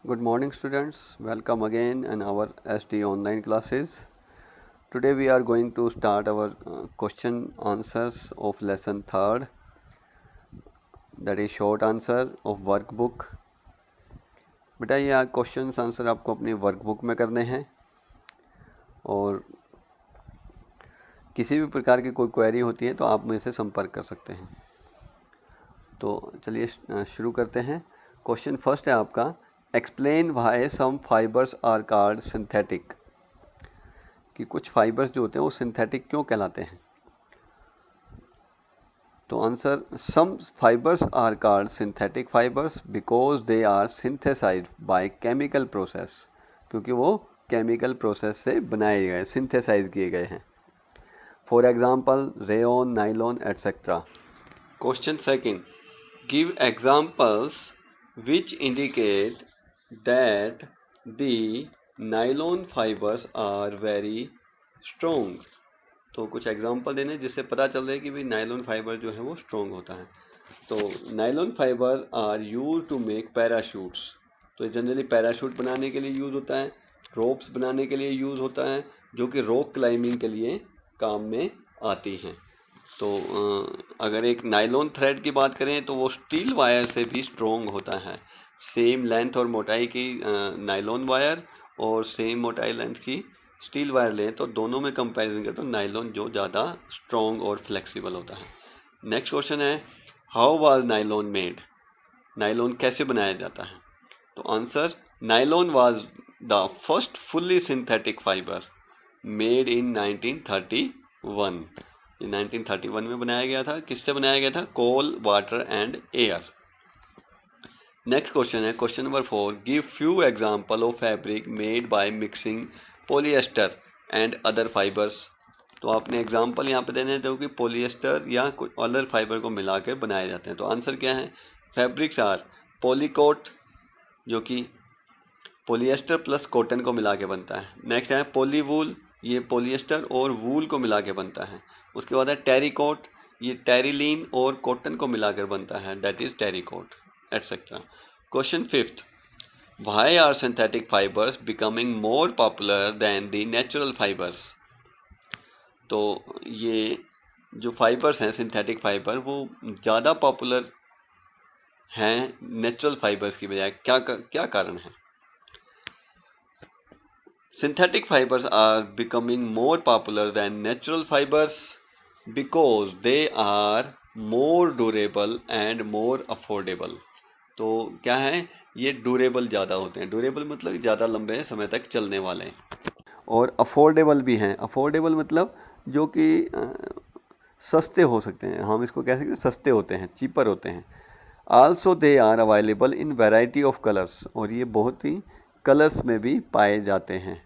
Good morning, students. Welcome again in our SD online classes. Today we are going to start our question answers of lesson third, that is short answer of workbook. बेटा ये question answer आपको अपनी workbook में करने हैं और किसी भी प्रकार की कोई क्वेरी होती है तो आप मुझसे संपर्क कर सकते हैं। तो चलिए शुरू करते हैं। क्वेश्चन फर्स्ट है आपका, explain why some fibres are called synthetic, कि कुछ फाइबर्स जो होते हैं वो सिंथेटिक क्यों कहलाते हैं। तो answer, some fibres are called synthetic fibres because they are synthesised by chemical process, क्योंकि वो केमिकल प्रोसेस से बनाए गए, सिंथेसाइज किए गए हैं। For example rayon, nylon etcetera. Question second, give examples which indicate that the nylon fibers are very strong। तो कुछ एग्जांपल देने जिससे पता चल रहा है कि भाई नाइलॉन फाइबर जो है वो स्ट्रॉन्ग होता है। तो nylon fibre are use to make parachutes, तो जनरली पैराशूट बनाने के लिए यूज़ होता है, रोप्स बनाने के लिए यूज़ होता है, जो कि रॉक क्लाइंबिंग के लिए काम में आती हैं। तो अगर एक नाइलॉन थ्रेड की बात करें तो वो स्टील वायर से भी स्ट्रॉन्ग होता है। सेम लेंथ और मोटाई की नाइलॉन वायर और सेम मोटाई लेंथ की स्टील वायर लें तो दोनों में कंपैरिजन करें तो नाइलॉन जो ज़्यादा स्ट्रॉन्ग और फ्लेक्सिबल होता है। नेक्स्ट क्वेश्चन है, how was nylon made, nylon कैसे बनाया जाता है। तो answer, nylon was the first fully synthetic fibre made in 1931। ये 1931 में बनाया गया था। किससे बनाया गया था? Coal, water and air. Next question है question number 4, give few example of fabric made by mixing polyester and other fibres. तो आपने एग्जांपल यहाँ पे देने हैं जो कि पॉलिएस्टर या कुछ अदर फाइबर को मिलाकर बनाए जाते हैं। तो आंसर क्या है? फैब्रिक्स आर पॉलीकोट, जो कि पॉलिएस्टर प्लस कॉटन को मिला के बनता है। नेक्स्ट है पॉलीवूल, ये पॉलिएस्टर और वूल को मिला के बनता है। उसके बाद है टेरिकोट, ये टेरिलीन और कॉटन को मिलाकर बनता है, that is terrycot etcetera. Question fifth, why are synthetic fibres becoming more popular than the natural fibres. तो ये जो फाइबर्स हैं सिंथेटिक फाइबर वो ज़्यादा पॉपुलर हैं नेचुरल फाइबर्स की बजाय, क्या कारण है? Synthetic fibers are becoming more popular than natural fibers because they are more durable and more affordable। तो क्या है? ये ड्यूरेबल ज़्यादा होते हैं। ड्यूरेबल मतलब ज़्यादा लंबे समय तक चलने वाले हैं, और अफोर्डेबल भी हैं। अफोर्डेबल मतलब जो कि सस्ते हो सकते हैं, हम इसको कह सकते हैं सस्ते होते हैं, चीपर होते हैं। Also they are available in variety of colours, और ये बहुत ही कलर्स में भी पाए जाते हैं।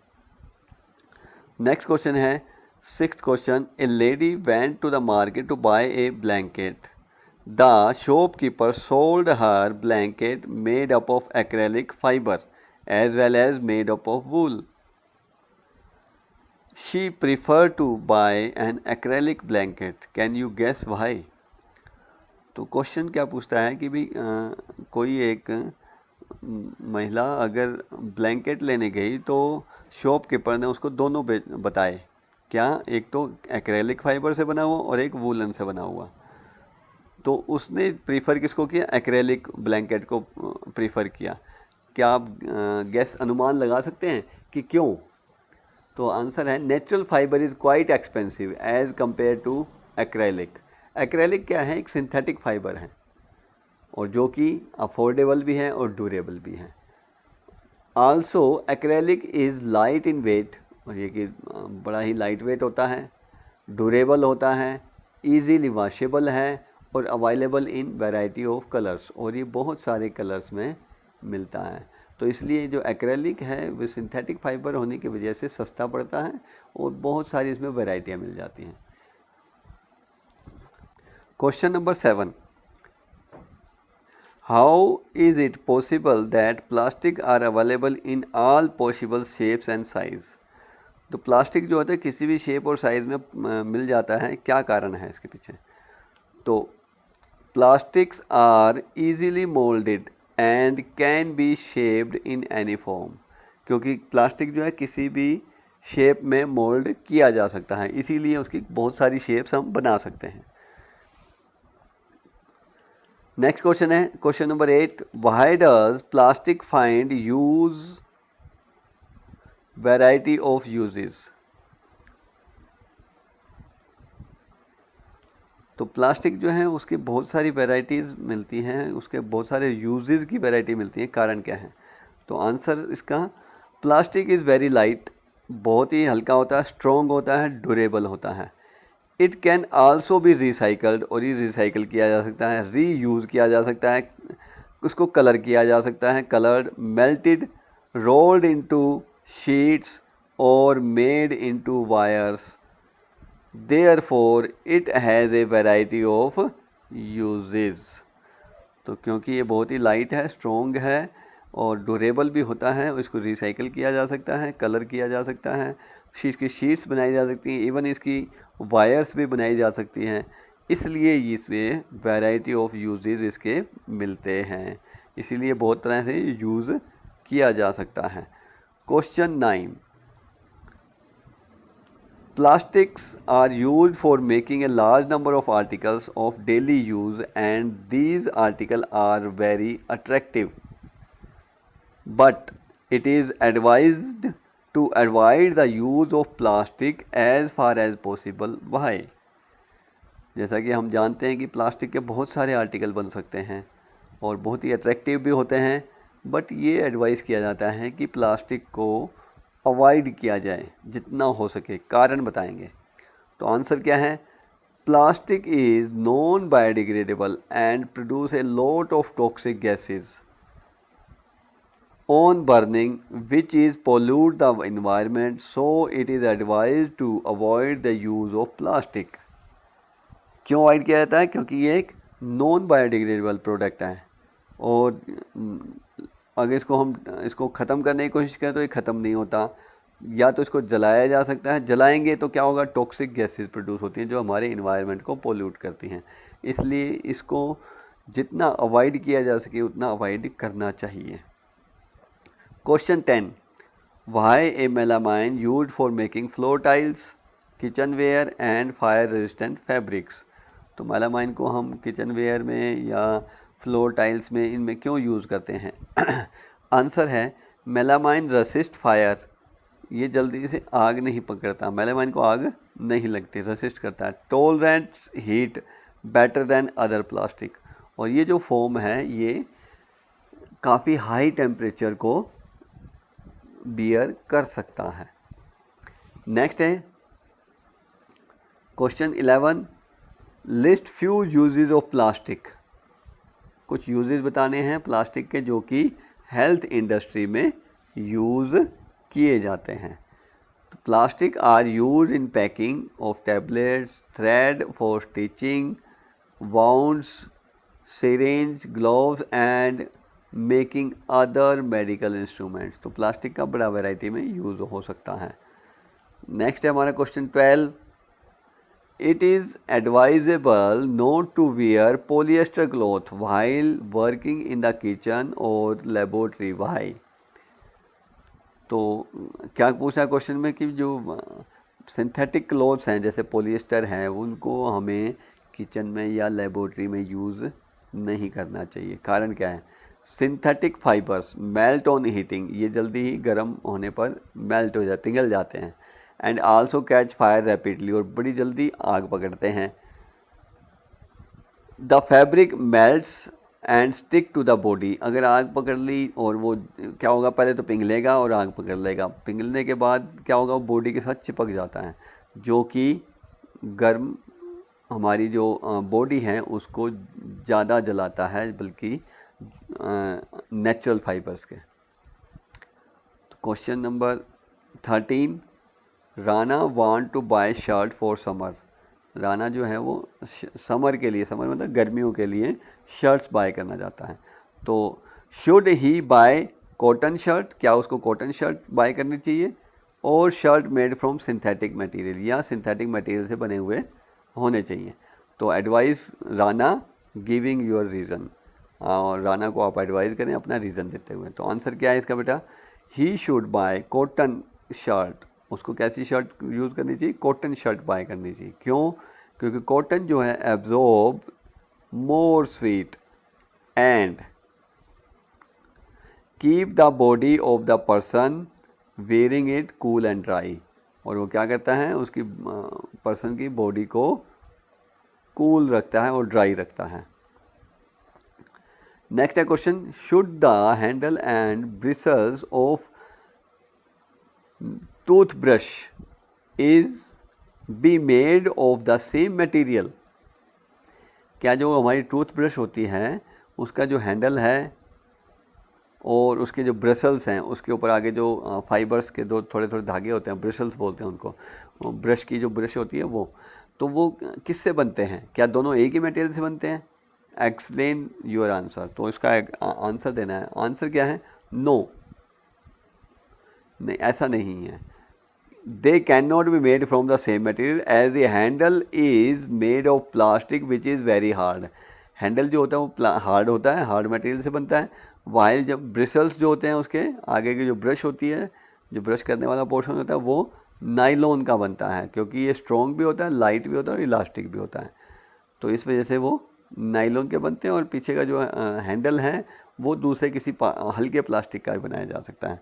नेक्स्ट क्वेश्चन है sixth question, a lady went to the market to buy a blanket. The shopkeeper sold her blanket made up of acrylic fibre as well as made up of wool. She prefer to buy an acrylic blanket, can you guess why. तो question क्या पूछता है कि भाई कोई एक महिला अगर ब्लैंकेट लेने गई तो शॉपकीपर ने उसको दोनों बताए, क्या? एक तो एक्रेलिक फाइबर से बना हुआ और एक वूलन से बना हुआ। तो उसने प्रीफर किसको किया? एक्रेलिक ब्लैंकेट को प्रीफर किया। क्या आप गैस अनुमान लगा सकते हैं कि क्यों? तो आंसर है, natural fibre is quite expensive as compare to acrylic. Acrylic क्या है? एक सिंथेटिक फाइबर है और जो कि अफोर्डेबल भी है और ड्यूरेबल भी है। Also acrylic is light in weight, और ये कि बड़ा ही लाइट वेट होता है, ड्यूरेबल होता है, ईजीली वॉशेबल है और available in variety of colours, और ये बहुत सारे कलर्स में मिलता है। तो इसलिए जो एक्रेलिक है वो सिंथेटिक फाइबर होने की वजह से सस्ता पड़ता है और बहुत सारी इसमें वैरायटियाँ मिल जाती हैं। Question number 7, how is it possible that plastic are available in all possible shapes and size. तो प्लास्टिक जो होता है किसी भी शेप और साइज़ में मिल जाता है, क्या कारण है इसके पीछे? तो plastics are easily moulded and can be shaped in any form, क्योंकि प्लास्टिक जो है किसी भी शेप में मोल्ड किया जा सकता है, इसीलिए उसकी बहुत सारी शेप्स हम बना सकते हैं। नेक्स्ट क्वेश्चन है question number 8, why does plastic find use variety of uses. तो प्लास्टिक जो है उसकी बहुत सारी वैरायटीज़ मिलती हैं, उसके बहुत सारे यूजेस की वैरायटी मिलती है, कारण क्या है? तो आंसर इसका, प्लास्टिक इज़ वेरी लाइट, बहुत ही हल्का होता है, स्ट्रॉन्ग होता है, ड्यूरेबल होता है। It can also be recycled, और ये रिसाइकल किया जा सकता है, री यूज़ किया जा सकता है, उसको कलर किया जा सकता है, coloured, melted, rolled into sheets और made into wires. Therefore it has a variety of uses। तो क्योंकि ये बहुत ही लाइट है, स्ट्रॉन्ग है और ड्यूरेबल भी होता है, इसको रिसाइकल किया जा सकता है, कलर किया जा सकता है, इसकी शीट्स बनाई जा सकती हैं, इवन इसकी वायर्स भी बनाई जा सकती हैं, इसलिए इसमें वैरायटी ऑफ यूजेस इसके मिलते हैं, इसीलिए बहुत तरह से यूज़ किया जा सकता है। Question 9, Plastics are used for making a large number of articles of daily use, and these articles are very attractive. But it is advised to avoid the use of plastic as far as possible. Why? जैसा कि हम जानते हैं कि plastic के बहुत सारे article बन सकते हैं और बहुत ही अट्रैक्टिव भी होते हैं, बट ये एडवाइस किया जाता है कि प्लास्टिक को अवॉइड किया जाए जितना हो सके। कारण बताएंगे। तो आंसर क्या है? Plastic is non biodegradable and produce a lot of toxic gases on burning which is pollute the environment, so it is advise to avoid the use of plastic. क्यों अवॉइड किया जाता है? क्योंकि ये एक नॉन बायोडिग्रेडेबल प्रोडक्ट है और अगर इसको ख़त्म करने की कोशिश करें तो ये ख़त्म नहीं होता। या तो इसको जलाया जा सकता है, जलाएंगे तो क्या होगा, टॉक्सिक गैसेस प्रोड्यूस होती हैं जो हमारे इन्वायरमेंट को पोल्यूट करती हैं, इसलिए इसको जितना अवॉइड किया जा सके उतना अवॉइड करना चाहिए। Question 10, why a melamine used for making floor tiles, kitchenware and fire resistant fabrics. तो मेलामाइन को हम किचन वेयर में या फ्लोर टाइल्स में इनमें क्यों यूज़ करते हैं? आंसर है, मेलामाइन रेसिस्ट फायर, ये जल्दी से आग नहीं पकड़ता, मेलामाइन को आग नहीं लगती, रेसिस्ट करता है। Tolerates heat better than other plastic, और ये जो फोम है ये काफ़ी हाई टेम्परेचर को बियर कर सकता है। नेक्स्ट है question 11, list few uses of plastic. कुछ यूजेस बताने हैं प्लास्टिक के जो कि हेल्थ इंडस्ट्री में यूज़ किए जाते हैं। तो plastic are use in packing of tablets, thread for stitching, wounds, syringe, gloves and making other medical instruments. तो प्लास्टिक का बड़ा वैरायटी में यूज़ हो सकता है। नेक्स्ट है हमारा question 12, it is advisable not to wear polyester cloth while working in the kitchen और लेबोरेटरी। व्हाई? तो क्या पूछा क्वेश्चन में कि जो सिंथेटिक क्लॉथ्स हैं जैसे पॉलिएस्टर हैं उनको हमें किचन में या लेबोरेटरी में यूज़ नहीं करना चाहिए। कारण क्या है? Synthetic fibres melt on heating, ये जल्दी ही गर्म होने पर मेल्ट हो जाते, पिघल जाते हैं, and also catch fire rapidly, और बड़ी जल्दी आग पकड़ते हैं। The fabric melts and stick to the body, अगर आग पकड़ ली और वो क्या होगा, पहले तो पिघलेगा और आग पकड़ लेगा, पिघलने के बाद क्या होगा, वो बॉडी के साथ चिपक जाता है, जो कि गर्म हमारी जो बॉडी है उसको ज़्यादा जलाता है बल्कि नेचुरल फाइबर्स के। तो question number 13, Rana want to buy shirt for summer. Rana जो है वो समर के लिए, समर मतलब गर्मियों के लिए शर्ट्स बाय करना चाहता है। तो should he bye cotton shirt, क्या उसको कॉटन शर्ट बाय करनी चाहिए, और shirt made from synthetic material, या सिंथेटिक मटेरियल से बने हुए होने चाहिए। तो advice Rana giving your reason. और राना को आप एडवाइस करें अपना रीज़न देते हुए। तो आंसर क्या है इसका बेटा, he should buy cotton shirt. उसको कैसी शर्ट यूज़ करनी चाहिए, कॉटन शर्ट बाय करनी चाहिए। क्यों, क्योंकि कॉटन जो है absorb more sweet and keep the body of the person wearing it cool and dry. और वो क्या करता है, उसकी पर्सन की बॉडी को कूल रखता है और ड्राई रखता है। नेक्स्ट है question, should the handle and bristles of toothbrush is be made of the same material. क्या जो हमारी टूथब्रश होती है उसका जो हैंडल है और उसके जो ब्रिसल्स हैं, उसके ऊपर आगे जो फाइबर्स के दो थोड़े थोड़े धागे होते हैं, ब्रिसल्स बोलते हैं उनको, ब्रश की जो ब्रश होती है वो, तो वो किससे बनते हैं, क्या दोनों एक ही मटेरियल से बनते हैं? Explain your answer. तो इसका आंसर देना है। आंसर क्या है, नो, नहीं ऐसा नहीं है। They can not be made from the same material as the handle is made of plastic which is very hard. Handle जो होता है वो हार्ड होता है, हार्ड मटेरियल से बनता है। वाइल जब ब्रिसल्स जो होते हैं उसके आगे की जो ब्रश होती है, जो ब्रश करने वाला पोर्शन होता है, वो नाइलॉन का बनता है, क्योंकि ये स्ट्रॉन्ग भी होता है, लाइट भी होता है और इलास्टिक भी होता है। तो इस वजह से वो नाइलॉन के बनते हैं। और पीछे का जो हैंडल है वो दूसरे किसी हल्के प्लास्टिक का भी बनाया जा सकता है।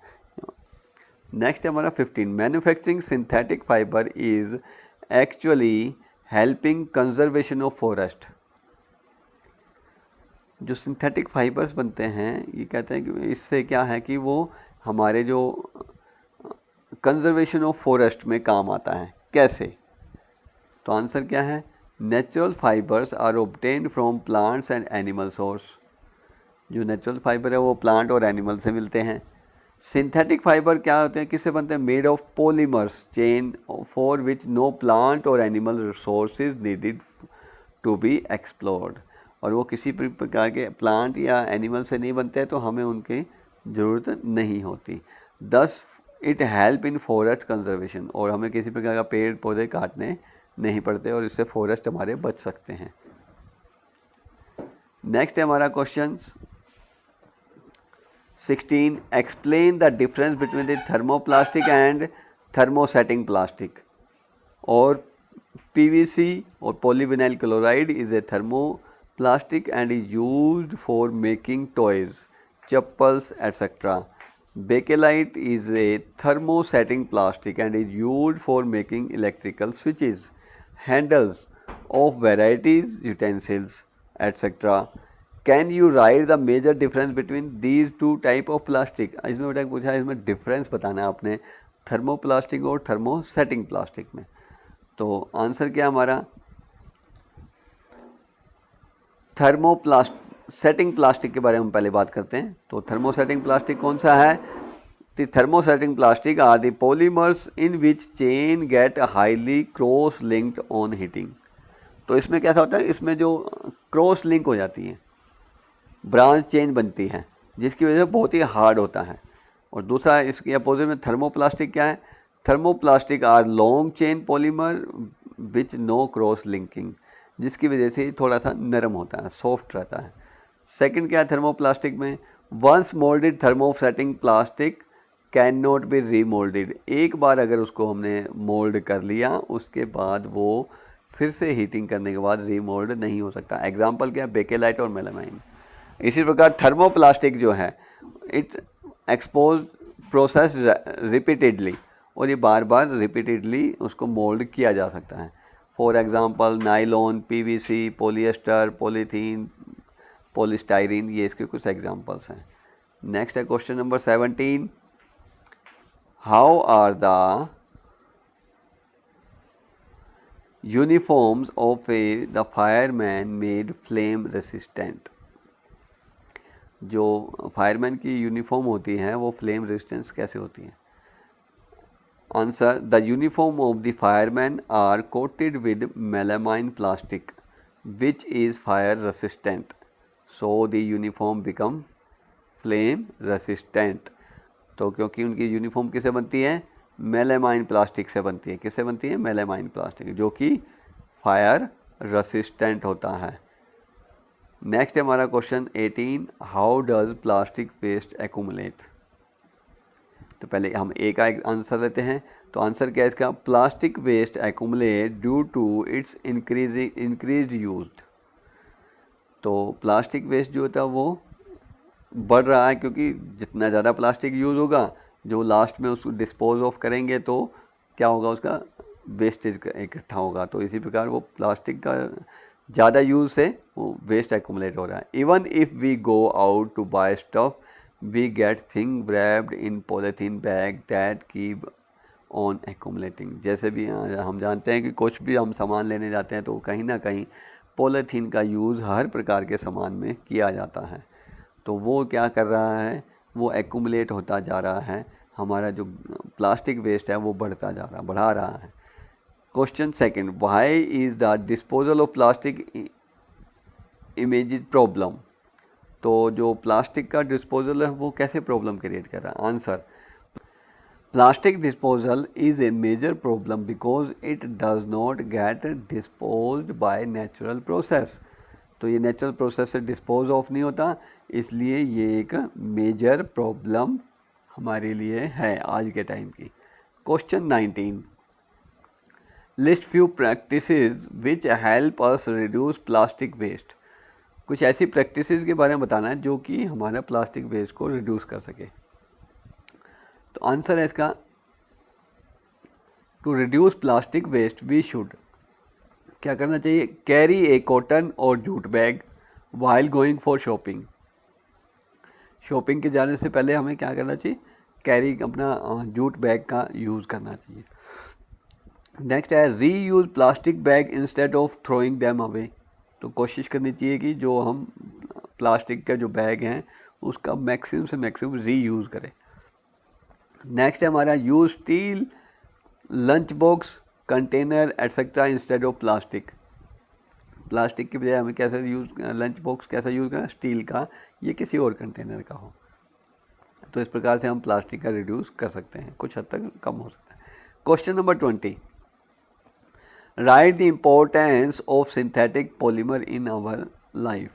नेक्स्ट है हमारा 15, manufacturing synthetic fibre is actually helping conservation of forest. जो सिंथेटिक फाइबर्स बनते हैं, ये कहते हैं कि इससे क्या है कि वो हमारे जो कंजर्वेशन ऑफ फॉरेस्ट में काम आता है। कैसे? तो आंसर क्या है, natural fibres are obtained from plants and animal source. जो नेचुरल फाइबर है वो प्लांट और एनिमल से मिलते हैं। सिंथेटिक फाइबर क्या होते हैं, किससे बनते हैं? Made of polymers chain for which no plant और animal resources needed to be explored. और वो किसी प्रकार के प्लांट या एनिमल से नहीं बनते हैं, तो हमें उनकी ज़रूरत नहीं होती। Thus it help in forest conservation, और हमें किसी प्रकार का पेड़ पौधे काटने नहीं पड़ते और इससे फॉरेस्ट हमारे बच सकते हैं। नेक्स्ट है हमारा question 16, explain the difference between the thermoplastic and thermosetting plastic. और PVC और polyvinyl chloride is a thermoplastic and is used for making toys, chappals etcetera. Bakelite is a thermosetting plastic and is used for making electrical switches, handles of varieties, utensils, etc. Can you write the major difference between these two type of plastic? इसमें बेटा पूछा है, इसमें difference बताना है आपने thermoplastic और thermosetting plastic में। तो आंसर क्या हमारा, सेटिंग प्लास्टिक के बारे में पहले बात करते हैं। तो थर्मोसेटिंग प्लास्टिक कौन सा है? The thermosetting plastic are the polymers in which chain get highly cross linked on heating. तो इसमें कैसा होता है, इसमें जो क्रॉस लिंक हो जाती है, ब्रांच चेन बनती है, जिसकी वजह से बहुत ही हार्ड होता है। और दूसरा इसके अपोजिट में थर्मोप्लास्टिक क्या है, thermoplastic are long chain polymer which no cross linking, जिसकी वजह से थोड़ा सा नरम होता है, सॉफ्ट रहता है। सेकंड क्या है थर्मोप्लास्टिक में, once moulded thermosetting plastic can not be remoulded. एक बार अगर उसको हमने मोल्ड कर लिया, उसके बाद वो फिर से हीटिंग करने के बाद रीमोल्ड नहीं हो सकता। एग्जांपल क्या है, बेकेलाइट और मेलामाइन। इसी प्रकार थर्मोप्लास्टिक जो है, इट एक्सपोज प्रोसेस रिपीटेडली, और ये बार बार रिपीटेडली उसको मोल्ड किया जा सकता है। For example nylon, PVC, polyester, polythene, polystyrene, ये इसके कुछ एग्जांपल्स हैं। नेक्स्ट है question number 17, how are the uniforms of the fireman made flame resistant. जो फायरमैन की यूनिफॉर्म होती है वो फ्लेम रेजिस्टेंस कैसे होती है? Answer, the uniform of the fireman are coated with melamine plastic which is fire resistant, so the uniform become flame resistant. तो क्योंकि उनकी यूनिफॉर्म किससे बनती है, मेलामाइन प्लास्टिक से बनती है। किससे बनती है? मेलामाइन प्लास्टिक, जो कि फायर रेसिस्टेंट होता है। नेक्स्ट है हमारा question 18, how does plastic waste accumulate. तो पहले हम ए का एक आंसर लेते हैं। तो आंसर क्या है इसका, plastic waste accumulate due to its increase use. तो प्लास्टिक वेस्ट जो होता है वो बढ़ रहा है, क्योंकि जितना ज़्यादा प्लास्टिक यूज़ होगा, जो लास्ट में उसको डिस्पोज ऑफ करेंगे तो क्या होगा, उसका वेस्टेज इकट्ठा होगा। तो इसी प्रकार वो प्लास्टिक का ज़्यादा यूज़ से वो वेस्ट एक्यूमुलेट हो रहा है। Even if we go out to buy stuff we get thing wrapped in polythene bag that keep on accumulating. जैसे भी हम जानते हैं कि कुछ भी हम सामान लेने जाते हैं तो कहीं ना कहीं पॉलीथीन का यूज़ हर प्रकार के सामान में किया जाता है। तो वो क्या कर रहा है, वो एक्यूमुलेट होता जा रहा है, हमारा जो प्लास्टिक वेस्ट है वो बढ़ा रहा है। Question second, why is the disposal of plastic image problem. तो जो प्लास्टिक का डिस्पोजल है वो कैसे प्रॉब्लम क्रिएट कर रहा है। Answer, plastic disposal is a major problem because it does not get disposed by natural process. तो ये नेचुरल प्रोसेस से डिस्पोज ऑफ नहीं होता, इसलिए ये एक मेजर प्रॉब्लम हमारे लिए है आज के टाइम की। Question 19, list few practices which help us reduce plastic waste. कुछ ऐसी प्रैक्टिसेस के बारे में बताना है जो कि हमारा प्लास्टिक वेस्ट को रिड्यूस कर सके। तो आंसर है इसका, to reduce plastic waste we should क्या करना चाहिए, कैरी ए कॉटन और jute bag while going for shopping. Shopping के जाने से पहले हमें क्या करना चाहिए, कैरी अपना जूट बैग का यूज़ करना चाहिए। नेक्स्ट है री use plastic bag instead of throwing them away. तो कोशिश करनी चाहिए कि जो हम प्लास्टिक का जो बैग हैं उसका मैक्सिमम से मैक्सिमम री यूज़ करें। नेक्स्ट है हमारा use steel lunch box container etcetera instead of plastic. Plastic की बजाय हमें कैसे यूज़, लंच बॉक्स कैसा यूज़ करना, स्टील का, ये किसी और कंटेनर का हो। तो इस प्रकार से हम प्लास्टिक का रिड्यूस कर सकते हैं, कुछ हद तक कम हो सकता है। Question number 20, write the importance of synthetic polymer in our life.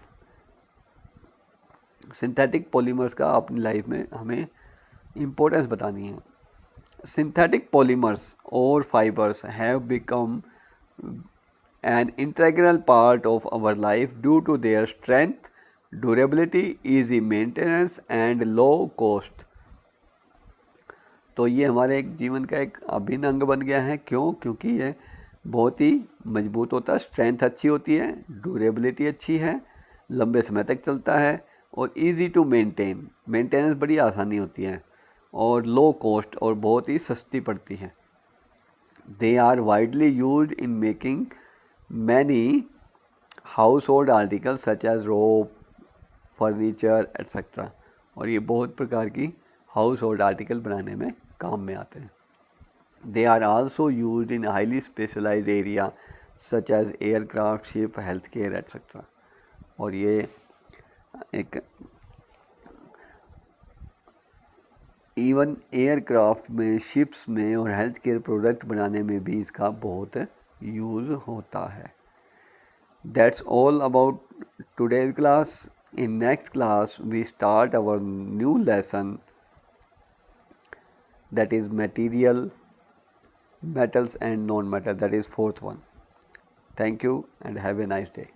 Synthetic polymers का अपनी लाइफ में हमें इम्पोर्टेंस बतानी है। सिंथेटिक पॉलीमर्स और fibres have become an integral part of our life due to their strength, durability, easy maintenance and low cost। तो ये हमारे एक जीवन का एक अभिन्न अंग बन गया है। क्यों? क्योंकि ये बहुत ही मजबूत होता है, स्ट्रेंथ अच्छी होती है, ड्यूरेबिलिटी अच्छी है, लंबे समय तक चलता है और इजी टू मेंटेन, मेंटेनेंस बड़ी आसानी होती है और लो कॉस्ट और बहुत ही सस्ती पड़ती है। They are widely used in making many household articles such as rope, furniture, etc. और ये बहुत प्रकार की हाउस होल्ड आर्टिकल बनाने में काम में आते हैं। They are also used in highly specialised area such as aircraft, ship, health care etcetera. और ये एक इवन एयरक्राफ्ट में, शिप्स में और हेल्थ केयर प्रोडक्ट बनाने में भी इसका बहुत यूज़ होता है। That's all about today's class. In next class we start our new lesson, that is material, metals and non-metal, that is fourth one. Thank you and have a nice day.